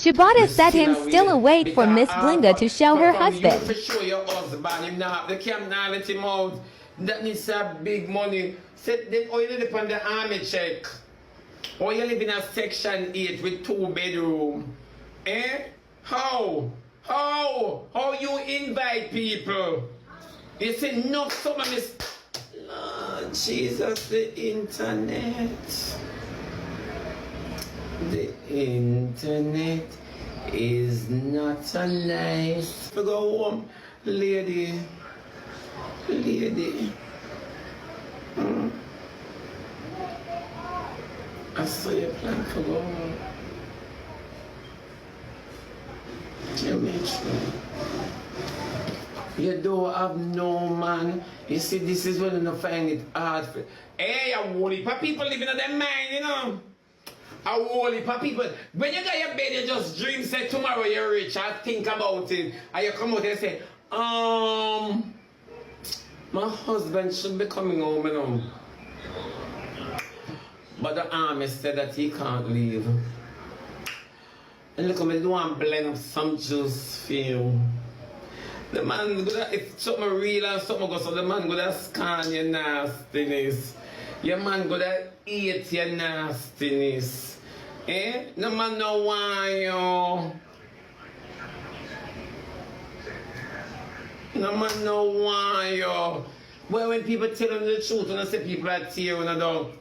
Shebada said him still await for Miss Blinga to show her husband. You show your husband, him now, they can't now let him out. That needs a big money. Set them oil upon the army check. Or you live in a section 8 with 2 bedrooms. Eh? How? How you invite people? You say no, some of this. Lord Jesus, the internet. The internet is not a nice. We go home, lady. I saw your plan to go home. You make sure. You don't have no man. You see, this is when you find it hard for. Hey, a whole heap of people living in their mind, you know. A whole heap of people. When you got your bed, you just dream, say tomorrow you're rich, I think about it. And you come out and say, my husband should be coming home, you know. But the army said that he can't leave. And look, I don't blend up some juice for you. The man gonna, if something real and something goes, so the man gonna scan your nastiness. Your man gonna eat your nastiness. Eh? No man no want you. No man no want you. Well, when people tell them the truth, and I say people are tearing and don't.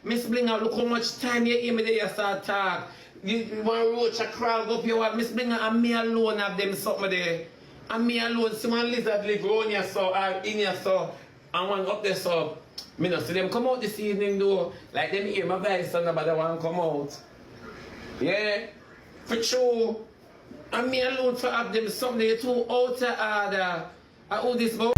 Miss Blinga, look how much time you hear me there, you start talk. You want to roach a crowd up your wall. Miss Blinga, and me alone have them something there. And me alone, see one lizard live around here so, or in here so, and one up there so. Me not see them come out this evening though. Like them hear my voice and nobody want to come out. Yeah, for true. And me alone to have them something too out of order. I owe this about.